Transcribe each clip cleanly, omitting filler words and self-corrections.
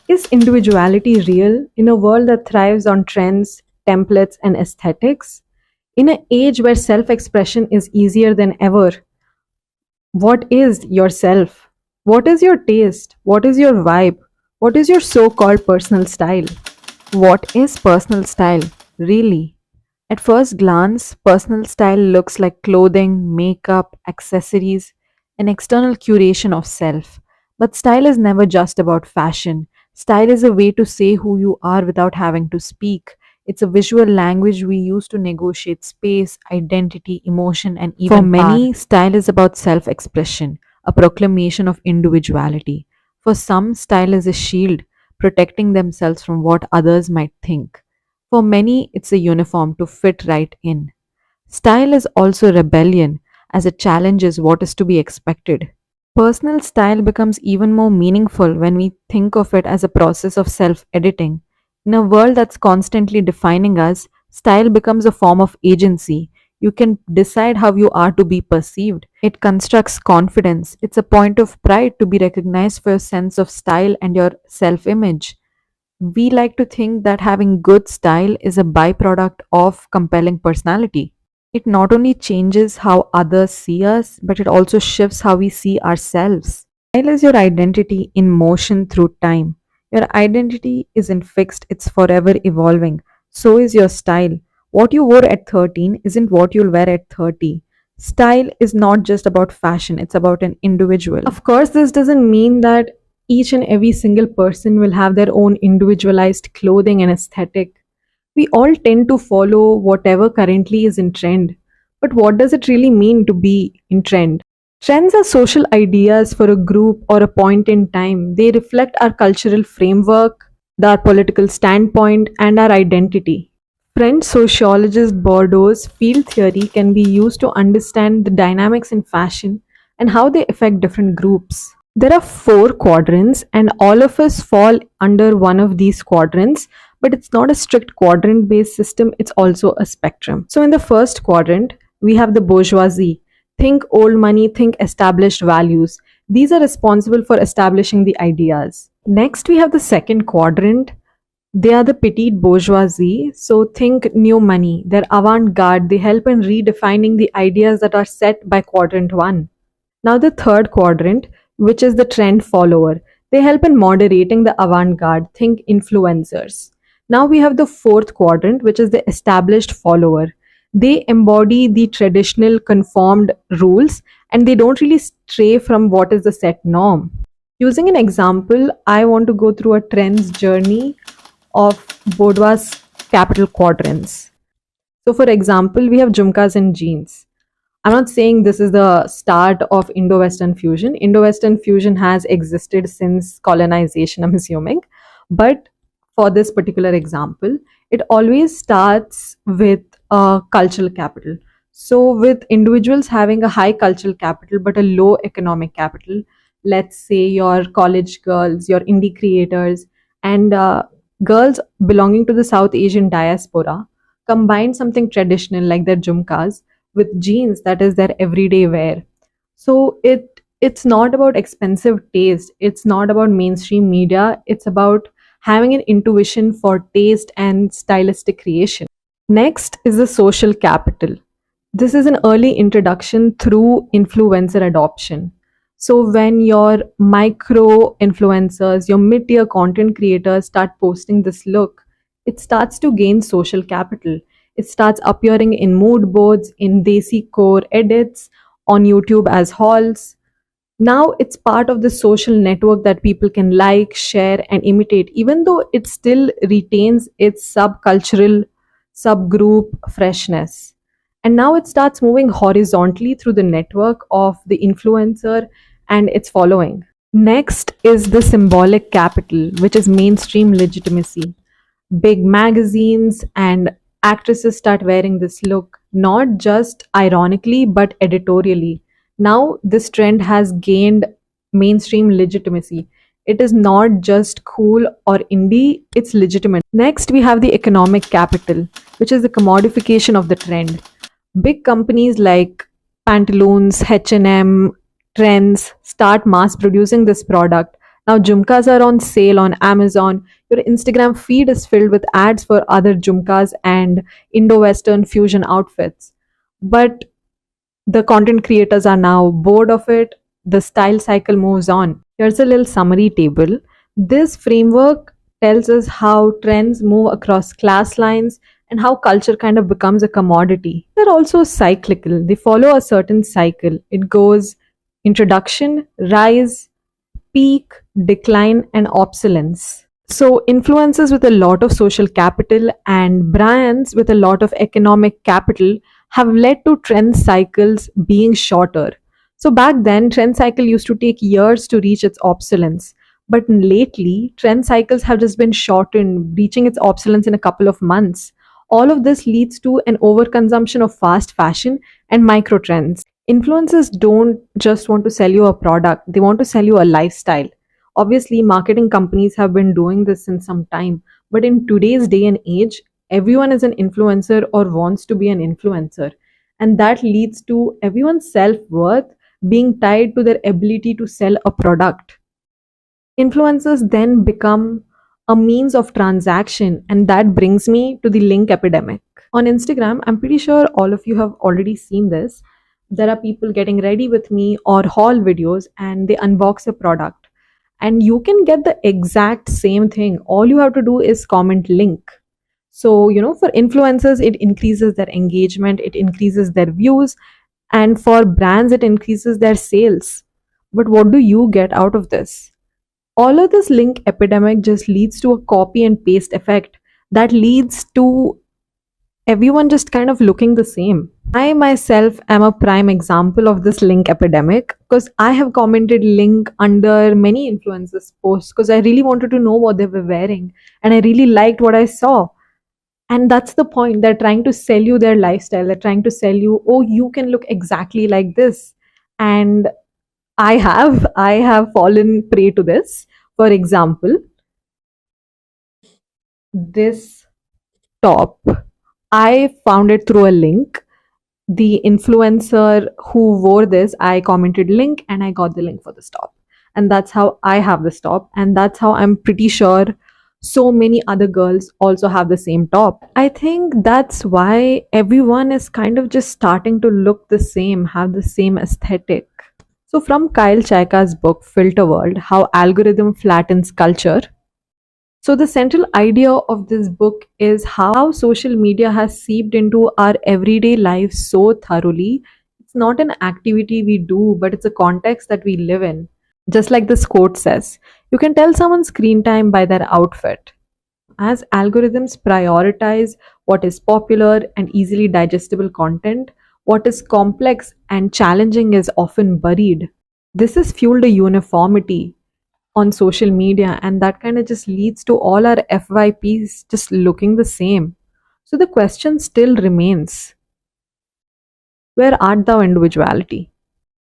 Is individuality real in a world that thrives on trends, templates, and aesthetics? In an age where self expression is easier than ever, what is yourself? What is your taste? What is your vibe? What is your so called personal style? What is personal style, really? At first glance, personal style looks like clothing, makeup, accessories, an external curation of self. But style is never just about fashion. Style is a way to say who you are without having to speak. It's a visual language we use to negotiate space, identity, emotion, and even For many, power. Style is about self expression, a proclamation of individuality. For some, style is a shield, protecting themselves from what others might think. For many, it's a uniform to fit right in. Style is also rebellion, as it challenges what is to be expected. Personal style becomes even more meaningful when we think of it as a process of self editing. In a world that's constantly defining us, style becomes a form of agency. You can decide how you are to be perceived. It constructs confidence. It's a point of pride to be recognized for your sense of style and your self image. We like to think that having good style is a byproduct of compelling personality. It not only changes how others see us, but it also shifts how we see ourselves. Style is your identity in motion through time. Your identity isn't fixed, it's forever evolving. So is your style. What you wore at 13 isn't what you'll wear at 30. Style is not just about fashion, it's about an individual. Of course, this doesn't mean that each and every single person will have their own individualized clothing and aesthetic. We all tend to follow whatever currently is in trend. But what does it really mean to be in trend? Trends are social ideas for a group or a point in time. They reflect our cultural framework, our political standpoint, and our identity. French sociologist Bourdieu's field theory can be used to understand the dynamics in fashion and how they affect different groups. There are four quadrants, and all of us fall under one of these quadrants, but it's not a strict quadrant based system, it's also a spectrum. So, in the first quadrant, we have the bourgeoisie. Think old money, think established values. These are responsible for establishing the ideas. Next, we have the second quadrant. They are the petite bourgeoisie. So, think new money. They're avant garde. They help in redefining the ideas that are set by quadrant one. Now, the third quadrant, which is the trend follower, they help in moderating the avant garde. Think influencers. Now, we have the fourth quadrant, which is the established follower. They embody the traditional conformed rules and they don't really stray from what is the set norm. Using an example, I want to go through a trends journey of Bourdieu's capital quadrants. So, for example, we have jhumkas and jeans. I'm not saying this is the start of Indo Western fusion. Indo Western fusion has existed since colonization, I'm assuming. But for this particular example, it always starts with a cultural capital. So, with individuals having a high cultural capital but a low economic capital, let's say your college girls, your indie creators, and girls belonging to the South Asian diaspora combine something traditional like their jhumkas with jeans that is their everyday wear. So it's not about expensive taste, it's not about mainstream media, it's about having an intuition for taste and stylistic creation. Next is the social capital. This is an early introduction through influencer adoption. So when your micro influencers, your mid-tier content creators start posting this look, it starts to gain social capital. It starts appearing in mood boards, in Desi Core edits, on YouTube as hauls. Now it's part of the social network that people can like, share, and imitate, even though it still retains its subcultural, subgroup freshness. And now it starts moving horizontally through the network of the influencer and its following. Next is the symbolic capital, which is mainstream legitimacy. Big magazines and actresses start wearing this look, not just ironically, but editorially. Now, this trend has gained mainstream legitimacy. It is not just cool or indie, it's legitimate. Next, we have the economic capital, which is the commodification of the trend. Big companies like Pantaloons, H&M, Trends start mass producing this product. Now, jumkas are on sale on Amazon. Your Instagram feed is filled with ads for other jumkas and Indo Western fusion outfits. But the content creators are now bored of it. The style cycle moves on. Here's a little summary table. This framework tells us how trends move across class lines and how culture kind of becomes a commodity. They're also cyclical, they follow a certain cycle. It goes introduction, rise, peak, decline, and obsolescence. So, influencers with a lot of social capital and brands with a lot of economic capital have led to trend cycles being shorter. So, back then, trend cycle used to take years to reach its obsolescence. But lately, trend cycles have just been shortened, reaching its obsolescence in a couple of months. All of this leads to an overconsumption of fast fashion and micro trends. Influencers don't just want to sell you a product, they want to sell you a lifestyle. Obviously, marketing companies have been doing this since some time, but in today's day and age, everyone is an influencer or wants to be an influencer. And that leads to everyone's self worth being tied to their ability to sell a product. Influencers then become a means of transaction, and that brings me to the link epidemic. On Instagram, I'm pretty sure all of you have already seen this. There are people getting ready with me or haul videos and they unbox a product. And you can get the exact same thing. All you have to do is comment link. So, for influencers, it increases their engagement, it increases their views, and for brands, it increases their sales. But what do you get out of this? All of this link epidemic just leads to a copy and paste effect that leads to everyone just kind of looking the same. I myself am a prime example of this link epidemic because I have commented link under many influencers' posts because I really wanted to know what they were wearing and I really liked what I saw. And that's the point. They're trying to sell you their lifestyle. They're trying to sell you, oh, you can look exactly like this. And I have fallen prey to this. For example, this top, I found it through a link. The influencer who wore this, I commented link and I got the link for this top. And that's how I have this top. And that's how I'm pretty sure so many other girls also have the same top. I think that's why everyone is kind of just starting to look the same, have the same aesthetic. So, from Kyle Chaika's book Filter World, How Algorithm Flattens Culture. So, the central idea of this book is how social media has seeped into our everyday lives so thoroughly. It's not an activity we do, but it's a context that we live in. Just like this quote says, you can tell someone's screen time by their outfit. As algorithms prioritize what is popular and easily digestible content, what is complex and challenging is often buried. This has fueled a uniformity on social media, and that kind of just leads to all our FYPs just looking the same. So the question still remains, where art thou, individuality?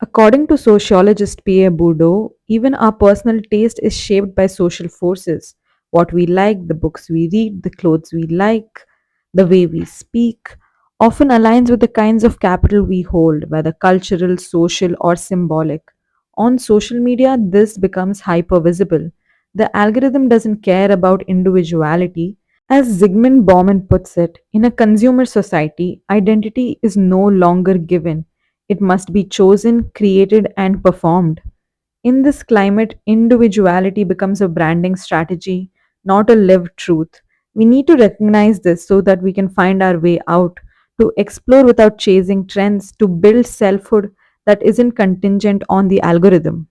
According to sociologist Pierre Bourdieu, even our personal taste is shaped by social forces. What we like, the books we read, the clothes we like, the way we speak, often aligns with the kinds of capital we hold, whether cultural, social, or symbolic. On social media, this becomes hyper visible. The algorithm doesn't care about individuality. As Zygmunt Bauman puts it, in a consumer society, identity is no longer given. It must be chosen, created, and performed. In this climate, individuality becomes a branding strategy, not a lived truth. We need to recognize this so that we can find our way out, to explore without chasing trends, to build selfhood that isn't contingent on the algorithm.